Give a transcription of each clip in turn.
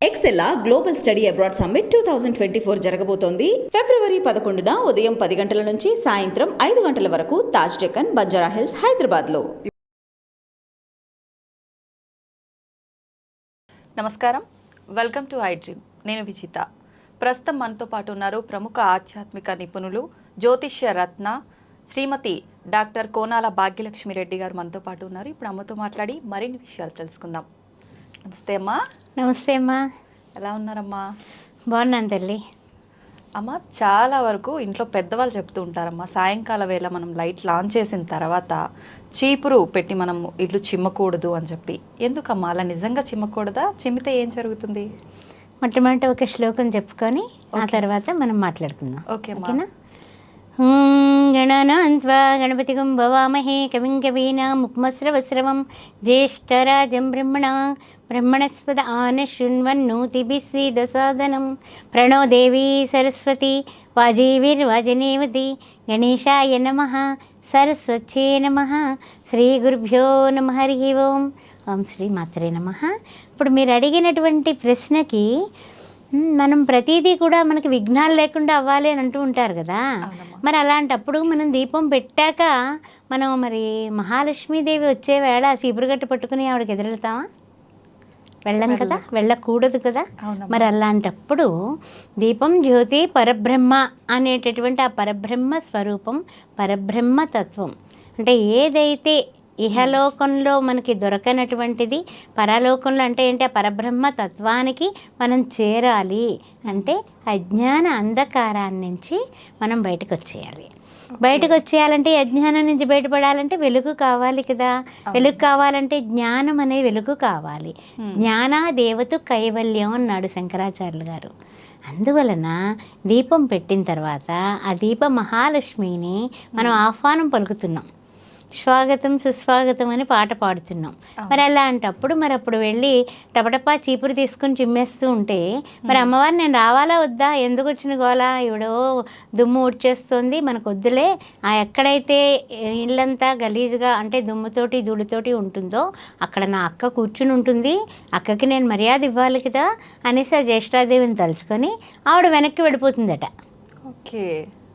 ఎక్సెల్లా global study abroad summit 2024 జరగబోతోంది. ఫిబ్రవరి 11న ఉదయం 10 గంటల నుంచి సాయంత్రం 5 గంటల వరకు తాజ్ డెక్కన్, బంజారా హిల్స్, హైదరాబాద్లో. నమస్కారం, వెల్కమ్ టు ఐ డ్రీమ్. నేను విజిత. ప్రస్తుతం మనతో పాటు ఉన్నారు ప్రముఖ ఆధ్యాత్మిక నిపుణులు, జ్యోతిష్య రత్న శ్రీమతి డాక్టర్ కోనాల భాగ్యలక్ష్మి రెడ్డి గారు మనతో పాటు ఉన్నారు. ఇప్పుడు అమ్మతో మాట్లాడి మరిన్ని విషయాలు తెలుసుకుందాం. నమస్తే అమ్మా. నమస్తే అమ్మా. ఎలా ఉన్నారమ్మా? బాగున్నాను తల్లి. అమ్మ, చాలా వరకు ఇంట్లో పెద్దవాళ్ళు చెప్తూ ఉంటారమ్మా, సాయంకాల వేళ మనం లైట్ ఆన్ చేసిన తర్వాత చీపురు పెట్టి మనం ఇల్లు చిమ్మకూడదు అని చెప్పి. ఎందుకమ్మా అలా? నిజంగా చిమ్మకూడదా? చిమ్మితే ఏం జరుగుతుంది? మొట్టమొదటి ఒక శ్లోకం చెప్పుకొని ఆ తర్వాత మనం మాట్లాడుకుందాం. ఓకేనా? గణానాన్త్వా గణపతిగం భవామహే కవిం కవీనాముపమస్రవస్రవం జ్యేష్ఠరాజం బ్రహ్మణస్పద ఆనశృణ్వన్నోతిభిస్సీదసాదనం ప్రణో దేవీ సరస్వతి వాజీవిర్వాజనేవతి గణేశాయ నమః సరస్వత్యై నమః శ్రీ గురుభ్యో నమః హరి ఓం. ఓం శ్రీ మాత్రే నమః. ఇప్పుడు మీరు అడిగినటువంటి ప్రశ్నకి మనం ప్రతిదీ కూడా మనకి విఘ్నాలు లేకుండా అవ్వాలి అని అంటూ ఉంటారు కదా. మరి అలాంటప్పుడు మనం దీపం పెట్టాక మనం మరి మహాలక్ష్మీదేవి వచ్చే వేళ చీపురుగట్టు పట్టుకుని ఆవిడకి ఎదురెళ్తామా? వెళ్ళం కదా, వెళ్ళకూడదు కదా. మరి అలాంటప్పుడు దీపం జ్యోతి పరబ్రహ్మ అనేటటువంటి ఆ పరబ్రహ్మ స్వరూపం, పరబ్రహ్మ తత్వం అంటే ఏదైతే ఇహలోకంలో మనకి దొరకనటువంటిది పరలోకంలో అంటే ఏంటి? ఆ పరబ్రహ్మ తత్వానికి మనం చేరాలి అంటే అజ్ఞాన అంధకారాన్ని నుంచి మనం బయటకు వచ్చేయాలి. బయటకు వచ్చేయాలంటే అజ్ఞానం నుంచి బయటపడాలంటే వెలుగు కావాలి కదా. వెలుగు కావాలంటే జ్ఞానం అనే వెలుగు కావాలి. జ్ఞానా దేవతు కైవల్యం అన్నాడు శంకరాచార్యులు గారు. అందువలన దీపం పెట్టిన తర్వాత ఆ దీప మహాలక్ష్మిని మనం ఆహ్వానం పలుకుతున్నాం. స్వాగతం సుస్వాగతం అని పాట పాడుతున్నాం. మరి అలాంటప్పుడు మరి అప్పుడు వెళ్ళి టపటపా చీపురు తీసుకుని చిమ్మేస్తూ ఉంటే మరి అమ్మవారు నేను రావాలా వద్దా? ఎందుకు వచ్చిన గోలా? ఇవిడో దుమ్ము ఊడ్చేస్తుంది, మనకు వద్దులే. ఆ ఎక్కడైతే ఇళ్ళంతా గలీజ్గా అంటే దుమ్ముతోటి ధూళితోటి ఉంటుందో అక్కడ నా అక్క కూర్చుని ఉంటుంది, అక్కకి నేను మర్యాద ఇవ్వాలి కదా అనేసి ఆ జ్యేష్ఠాదేవిని తలుచుకొని ఆవిడ వెనక్కి వెళ్ళిపోతుందట. ఓకే,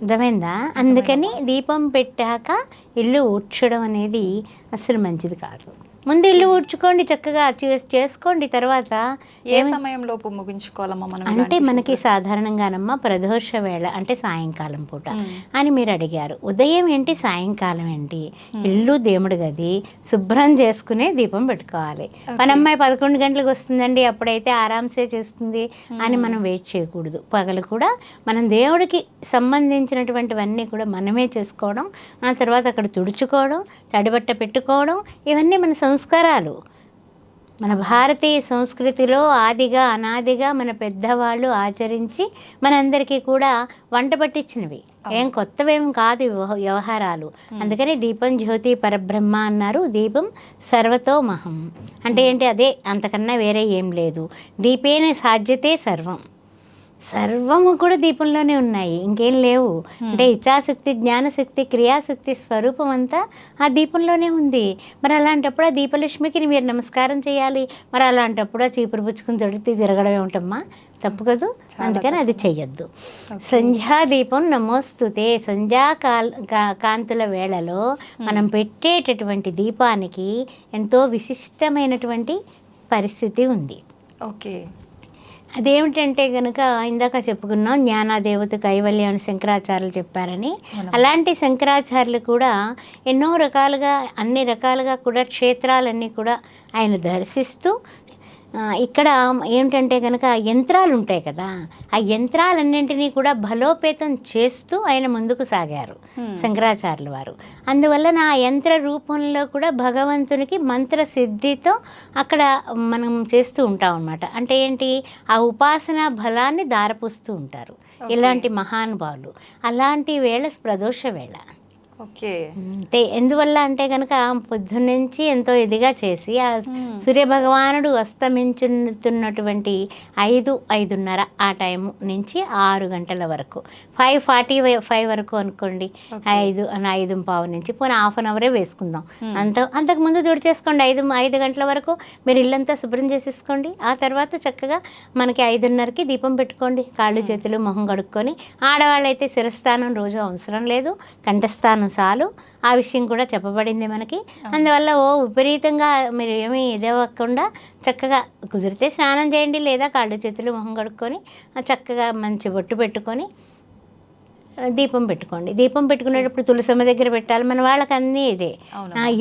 అర్థమైందా? అందుకని దీపం పెట్టాక ఇల్లు ఊడ్చడం అనేది అసలు మంచిది కాదు. ముందు ఇల్లు ఊడ్చుకోండి, చక్కగా చేసుకోండి. తర్వాత ఏ సమయంలోపు ముగించుకోవాలమ్మా మనం? అంటే మనకి సాధారణంగానమ్మా ప్రదోష వేళ అంటే సాయంకాలం పూట అని మీరు అడిగారు. ఉదయం ఏంటి, సాయంకాలం ఏంటి? ఇల్లు దేవుడి గది శుభ్రం చేసుకునే దీపం పెట్టుకోవాలి. మన అమ్మాయి 11 గంటలకు వస్తుందండి అప్పుడైతే ఆరాంసే చేస్తుంది అని మనం వెయిట్ చేయకూడదు. పగలు కూడా మనం దేవుడికి సంబంధించినటువంటివన్నీ కూడా మనమే చేసుకోవడం, ఆ తర్వాత అక్కడ తుడుచుకోవడం, తడిబట్ట పెట్టుకోవడం, ఇవన్నీ మన సంస్కారాలు. మన భారతీయ సంస్కృతిలో ఆదిగా అనాదిగా మన పెద్దవాళ్ళు ఆచరించి మనందరికీ కూడా వంట పట్టించినవి. ఏం కొత్తవేం కాదు వ్యవహారాలు. అందుకని దీపం జ్యోతి పరబ్రహ్మ అన్నారు. దీపం సర్వతోమహం అంటే ఏంటి? అదే, అంతకన్నా వేరే ఏం లేదు. దీపేన సాధ్యతే సర్వం. సర్వము కూడా దీపంలోనే ఉన్నాయి, ఇంకేం లేవు. అంటే ఇచ్ఛాశక్తి, జ్ఞానశక్తి, క్రియాశక్తి స్వరూపం అంతా ఆ దీపంలోనే ఉంది. మరి అలాంటప్పుడు ఆ దీపలక్ష్మికి మీరు నమస్కారం చేయాలి. మరి అలాంటప్పుడు ఆ చీపురు పుచ్చుకుని తొడితే తిరగడం ఏమిటమ్మా? తప్పు కదూ. అందుకని అది చెయ్యొద్దు. సంధ్యాదీపం నమోస్తుతే. కాంతుల వేళలో మనం పెట్టేటటువంటి దీపానికి ఎంతో విశిష్టమైనటువంటి పరిస్థితి ఉంది. ఓకే, అదేమిటంటే కనుక ఇందాక చెప్పుకున్నాం జ్ఞానాదేవత కైవల్యం అని శంకరాచార్యులు చెప్పారని. అలాంటి శంకరాచార్యులు కూడా ఎన్నో రకాలుగా అన్ని రకాలుగా కూడా క్షేత్రాలన్నీ కూడా ఆయన దర్శిస్తూ ఇక్కడ ఏమిటంటే కనుక యంత్రాలు ఉంటాయి కదా, ఆ యంత్రాలన్నింటినీ కూడా బలోపేతం చేస్తూ ఆయన ముందుకు సాగారు శంకరాచార్యుల వారు. అందువల్ల ఆ యంత్ర రూపంలో కూడా భగవంతునికి మంత్ర సిద్ధితో అక్కడ మనం చేస్తూ ఉంటాం అన్నమాట. అంటే ఏంటి? ఆ ఉపాసన బలాన్ని దారపుస్తూ ఉంటారు ఇలాంటి మహానుభావులు. అలాంటి వేళ ప్రదోష వేళ. ఓకే. అంటే ఎందువల్ల అంటే కనుక పొద్దున్నుంచి ఎంతో ఇదిగా చేసి ఆ సూర్యభగవానుడు అస్తమించుతున్నటువంటి 5:30 ఆ టైము నుంచి 6 గంటల వరకు 5:45 వరకు అనుకోండి. 5:05 నుంచి పోనీ హాఫ్ అన్ అవరే వేసుకుందాం. అంతకుముందు తుడిచేసుకోండి. 5 గంటల వరకు మీరు ఇల్లంతా శుభ్రం చేసేసుకోండి. ఆ తర్వాత చక్కగా మనకి 5:30కి దీపం పెట్టుకోండి. కాళ్ళు చేతులు మొహం కడుక్కొని, ఆడవాళ్ళైతే శిరస్థానం రోజు అవసరం లేదు, కంఠస్థానం చాలు. ఆ విషయం కూడా చెప్పబడింది మనకి. అందువల్ల విపరీతంగా మీరు ఏమీ ఇదవ్వకుండా చక్కగా కుదిరితే స్నానం చేయండి, లేదా కాళ్ళు చేతులు మొహం కడుక్కొని చక్కగా మంచి బొట్టు పెట్టుకొని దీపం పెట్టుకోండి. దీపం పెట్టుకునేటప్పుడు తులసమ్మ దగ్గర పెట్టాలి. మన వాళ్ళకి అన్నీ ఇదే,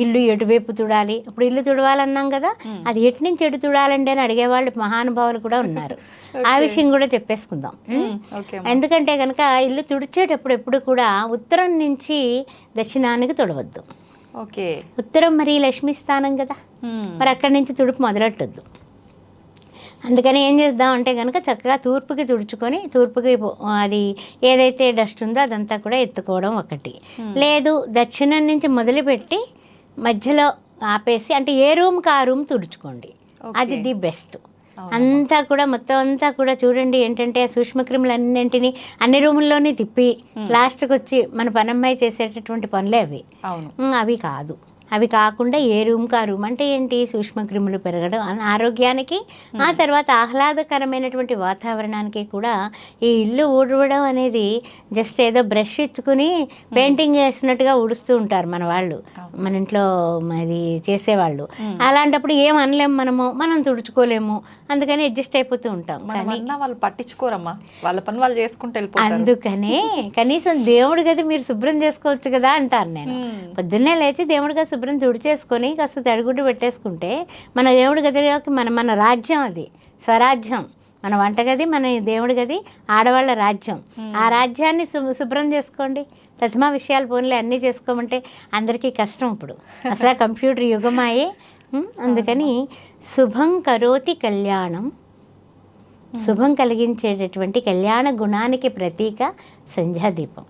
ఇల్లు ఎటువైపు తుడాలి. ఇప్పుడు ఇల్లు తుడవాలన్నాం కదా, అది ఎటు నుంచి ఎటు తుడాలండి అని అడిగేవాళ్ళు మహానుభావులు కూడా ఉన్నారు. ఆ విషయం కూడా చెప్పేసుకుందాం. ఎందుకంటే కనుక ఇల్లు తుడిచేటప్పుడు ఎప్పుడు కూడా ఉత్తరం నుంచి దక్షిణానికి తుడవద్దు. ఓకే. ఉత్తరం మరి లక్ష్మీ స్థానం కదా, మరి అక్కడి నుంచి తుడుపు మొదలెట్టద్దు. అందుకని ఏం చేద్దాం అంటే కనుక చక్కగా తూర్పుకి తుడుచుకొని, తూర్పుకి అది ఏదైతే డస్ట్ ఉందో అదంతా కూడా ఎత్తుకోవడం ఒకటి. లేదు దక్షిణం నుంచి మొదలుపెట్టి మధ్యలో ఆపేసి, అంటే ఏ రూమ్కి ఆ రూమ్ తుడుచుకోండి. అది ది బెస్ట్. అంతా కూడా మొత్తం అంతా కూడా చూడండి ఏంటంటే సూక్ష్మక్రిములన్నింటినీ అన్ని రూముల్లోనే తిప్పి లాస్ట్కి వచ్చి మన పనమ్మాయి చేసేటటువంటి పనులే అవి. అవి కాదు. అవి కాకుండా ఏ రూమ్కి ఆ రూమ్. అంటే ఏంటి, సూక్ష్మక్రిములు పెరగడం ఆరోగ్యానికి, ఆ తర్వాత ఆహ్లాదకరమైనటువంటి వాతావరణానికి కూడా ఈ ఇల్లు ఊడవడం అనేది జస్ట్ ఏదో బ్రష్ ఇచ్చుకుని పెయింటింగ్ వేసినట్టుగా ఊడుస్తూ ఉంటారు మన వాళ్ళు, మన ఇంట్లో అది చేసేవాళ్ళు. అలాంటప్పుడు ఏం అనలేము, మనం తుడుచుకోలేము. అందుకని అడ్జస్ట్ అయిపోతూ ఉంటాం. కానీ వాళ్ళు పట్టించుకోరమ్మా, వాళ్ళ పని వాళ్ళు చేసుకుంటూ వెళ్ళిపోతారు. అందుకనే కనీసం దేవుడి గది మీరు శుభ్రం చేసుకోవచ్చు కదా అంటాను నేను. పొద్దున్నే లేచి దేవుడి గది శుభ్రం తుడిచేసుకొని కాస్త తడిగుడ్డు పెట్టేసుకుంటే మన దేవుడి గదిలోకి మన రాజ్యం, అది స్వరాజ్యం. మన వంటగది, మన దేవుడి గది ఆడవాళ్ళ రాజ్యం. ఆ రాజ్యాన్ని శుభ్రం చేసుకోండి. ప్రతిమా విషయాలు పోన్లే అన్నీ చేసుకోమంటే అందరికీ కష్టం ఇప్పుడు, అసలు కంప్యూటర్ యుగమాయే. అందుకని శుభం కరోతి కళ్యాణం, శుభం కలిగించేటటువంటి కళ్యాణ గుణానికి ప్రతీక సంధ్యాదీపం.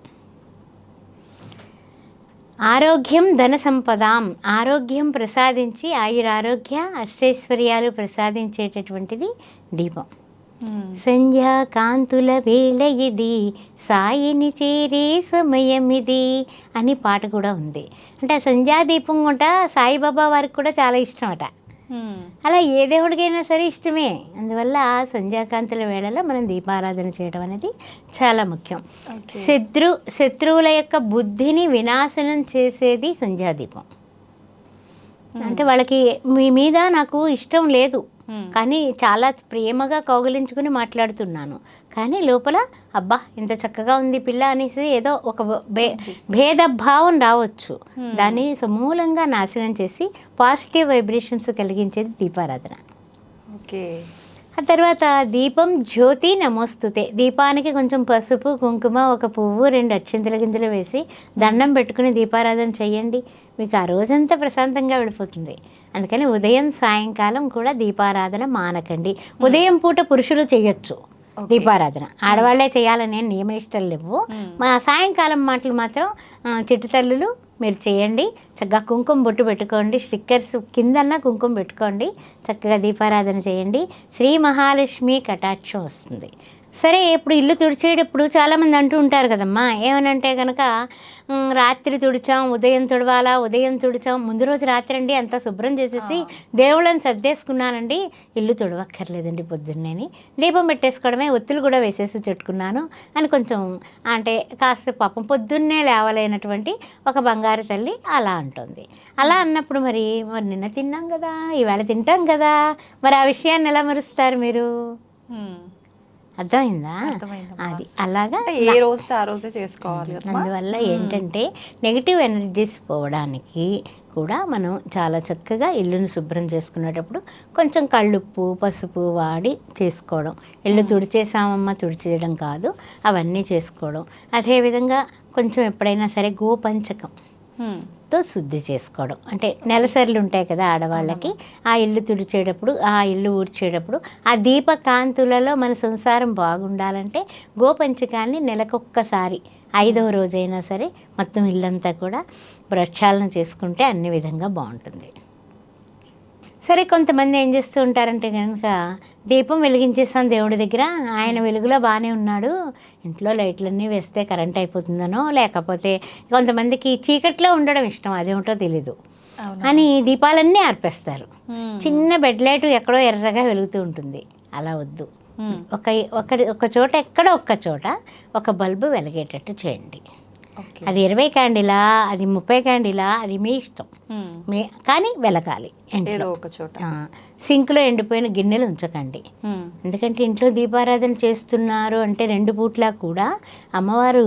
ఆరోగ్యం ధన సంపదాం, ఆరోగ్యం ప్రసాదించి ఆయురారోగ్య అష్టైశ్వర్యాలు ప్రసాదించేటటువంటిది దీపం. సంధ్యా కాంతుల వేళ ఇది, సాయిని చేరే సమయం ఇది అని పాట కూడా ఉంది. అంటే ఆ సంధ్యాదీపం కూడా సాయిబాబా వారికి కూడా చాలా ఇష్టం అట. అలా ఏ దేవుడికైనా సరే ఇష్టమే. అందువల్ల సంధ్యాకాంతుల వేళలో మనం దీపారాధన చేయడం అనేది చాలా ముఖ్యం. శత్రువుల యొక్క బుద్ధిని వినాశనం చేసేది సంధ్యాదీపం. అంటే వాళ్ళకి మీ మీద నాకు ఇష్టం లేదు, కానీ చాలా ప్రేమగా కౌగిలించుకుని మాట్లాడుతున్నాను, కానీ లోపల అబ్బా ఇంత చక్కగా ఉంది పిల్ల అనేసి ఏదో ఒక భేదభావం రావచ్చు. దాన్ని సమూలంగా నాశనం చేసి పాజిటివ్ వైబ్రేషన్స్ కలిగించేది దీపారాధన. ఓకే. ఆ తర్వాత దీపం జ్యోతి నమోస్తుతే, దీపానికి కొంచెం పసుపు కుంకుమ, ఒక పువ్వు, 2 అక్షింతల గింజలు వేసి దండం పెట్టుకుని దీపారాధన చేయండి. మీకు ఆ రోజంతా ప్రశాంతంగా వెళ్ళిపోతుంది. అందుకని ఉదయం సాయంకాలం కూడా దీపారాధన మానకండి. ఉదయం పూట పురుషులు చేయొచ్చు దీపారాధన, ఆడవాళ్లే చేయాలనే నియమనిష్టలు లేవు. మా సాయంకాలం మాటలు మాత్రం చిట్టు తల్లులు మీరు చేయండి. చక్కగా కుంకుమ బొట్టు పెట్టుకోండి, స్టిక్కర్స్ కిందన్నా కుంకుమ పెట్టుకోండి, చక్కగా దీపారాధన చేయండి. శ్రీ మహాలక్ష్మి కటాక్షం వస్తుంది. సరే, ఇప్పుడు ఇల్లు తుడిచేటప్పుడు చాలామంది అంటూ ఉంటారు కదమ్మా, ఏమనంటే కనుక రాత్రి తుడిచాం, ఉదయం తుడవాలా, ఉదయం తుడిచాం, ముందు రోజు రాత్రి అండి అంతా శుభ్రం చేసేసి దేవుళ్ళని సర్దేసుకున్నానండి, ఇల్లు తుడవక్కర్లేదండి పొద్దున్నేని, దీపం పెట్టేసుకోవడమే, ఒత్తులు కూడా వేసేసి చెట్టుకున్నాను అని కొంచెం అంటే కాస్త పాపం పొద్దున్నే లేవలేనటువంటి ఒక బంగారు తల్లి అలా అంటుంది. అలా అన్నప్పుడు మరి నిన్న తిన్నాం కదా, ఈవేళ తింటాం కదా, మరి ఆ విషయాన్ని ఎలా మరుస్తారు మీరు? అర్థమైందా? అది అలాగా ఏ రోజుతో ఆ రోజే చేసుకోవాలి. అందువల్ల ఏంటంటే నెగిటివ్ ఎనర్జీస్ పోవడానికి కూడా మనం చాలా చక్కగా ఇల్లును శుభ్రం చేసుకునేటప్పుడు కొంచెం కళ్ళుప్పు పసుపు వాడి చేసుకోవడం. ఇల్లు తుడిచేసామమ్మ, తుడిచేయడం కాదు, అవన్నీ చేసుకోవడం. అదేవిధంగా కొంచెం ఎప్పుడైనా సరే గోపంచకంతో శుద్ధి చేసుకోవడం. అంటే నెలసర్లు ఉంటాయి కదా ఆడవాళ్ళకి, ఆ ఇల్లు తుడిచేటప్పుడు, ఆ ఇల్లు ఊడ్చేటప్పుడు, ఆ దీపకాంతులలో మన సంసారం బాగుండాలంటే గోపంచకాన్ని నెలకొక్కసారి 5వ రోజైనా సరే మొత్తం ఇల్లంతా కూడా ప్రక్షాళన చేసుకుంటే అన్ని విధంగా బాగుంటుంది. సరే, కొంతమంది ఏం చేస్తూ ఉంటారంటే కనుక దీపం వెలిగించేస్తాం దేవుడి దగ్గర, ఆయన వెలుగులో బాగానే ఉన్నాడు, ఇంట్లో లైట్లన్నీ వేస్తే కరెంట్ అయిపోతుందనో, లేకపోతే కొంతమందికి చీకట్లో ఉండడం ఇష్టం, అదేమిటో తెలీదు అని దీపాలన్నీ ఆర్పేస్తారు. చిన్న బెడ్ లైట్ ఎక్కడో ఎర్రగా వెలుగుతూ ఉంటుంది. అలా వద్దు. ఒక చోట ఎక్కడో ఒక్క చోట ఒక బల్బు వెలిగేటట్టు చేయండి. అది 20 క్యాండిలా, అది 30 క్యాండిలా, అది మీ ఇష్టం, కానీ వెలగాలి. సింక్లో ఎండిపోయిన గిన్నెలు ఉంచకండి. ఎందుకంటే ఇంట్లో దీపారాధన చేస్తున్నారు అంటే 2 పూట్లా కూడా అమ్మవారు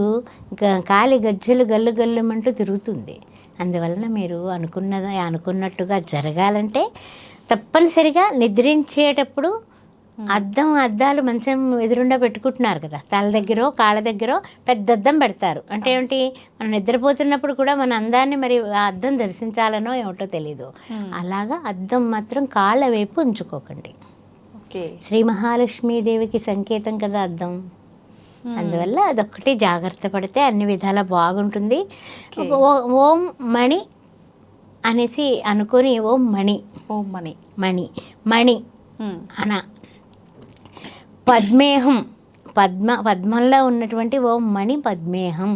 కాలి గజ్జలు గల్లు గల్లుమంటూ తిరుగుతుంది. అందువలన మీరు అనుకున్నట్టుగా జరగాలంటే తప్పనిసరిగా నిద్రించేటప్పుడు అద్దాలు మంచం ఎదురుండా పెట్టుకుంటున్నారు కదా, తల దగ్గర కాళ్ళ దగ్గర పెద్ద అద్దం పెడతారు. అంటే ఏమిటి, మనం నిద్రపోతున్నప్పుడు కూడా మన అందాన్ని మరి ఆ అద్దం దర్శించాలనో ఏమిటో తెలీదు. అలాగా అద్దం మాత్రం కాళ్ళ వైపు ఉంచుకోకండి. శ్రీ మహాలక్ష్మీదేవికి సంకేతం కదా అద్దం. అందువల్ల అదొక్కటి జాగ్రత్త పడితే అన్ని విధాలా బాగుంటుంది. ఓం మణి అనేసి అనుకొని ఓం మణి అన పద్మేహం, పద్మంలో ఉన్నటువంటి ఓం మణి పద్మేహం.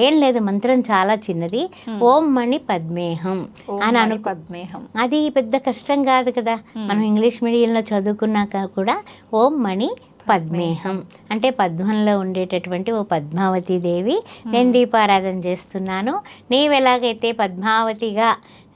ఏం లేదు, మంత్రం చాలా చిన్నది. ఓం మణి పద్మేహం అని పద్మేహం, అది పెద్ద కష్టం కాదు కదా. మనం ఇంగ్లీష్ మీడియంలో చదువుకున్నాక కూడా ఓం మణి పద్మేహం అంటే పద్మంలో ఉండేటటువంటి ఓ పద్మావతి దేవి, నేను దీపారాధన చేస్తున్నాను. నీవెలాగైతే పద్మావతిగా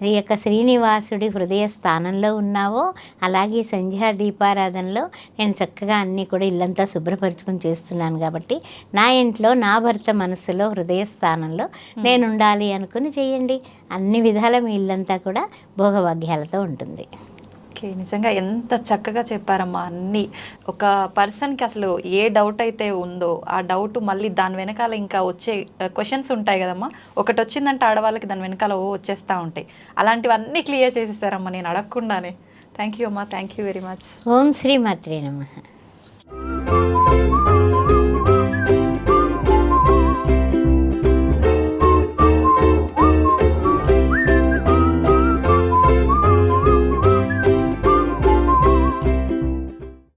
ఈ యొక్క శ్రీనివాసుడి హృదయ స్థానంలో ఉన్నావో అలాగే సంధ్యా దీపారాధనలో నేను చక్కగా అన్నీ కూడా ఇల్లంతా శుభ్రపరుచుకొని చేస్తున్నాను. కాబట్టి నా ఇంట్లో నా భర్త మనస్సులో హృదయ స్థానంలో నేను ఉండాలి అనుకుని చేయండి. అన్ని విధాల మీ ఇల్లంతా కూడా భోగభాగ్యాలతో ఉంటుంది. నిజంగా ఎంత చక్కగా చెప్పారమ్మా అన్నీ. ఒక పర్సన్కి అసలు ఏ డౌట్ అయితే ఉందో ఆ డౌట్ మళ్ళీ దాని వెనకాల ఇంకా వచ్చే క్వశ్చన్స్ ఉంటాయి కదమ్మా, ఒకటి వచ్చిందంటే ఆడవాళ్ళకి దాని వెనకాల వచ్చేస్తూ ఉంటాయి. అలాంటివన్నీ క్లియర్ చేసేసారమ్మా నేను అడగకుండానే. థ్యాంక్ యూ అమ్మా, థ్యాంక్ యూ వెరీ మచ్. ఓం శ్రీ మాత్రే నమః.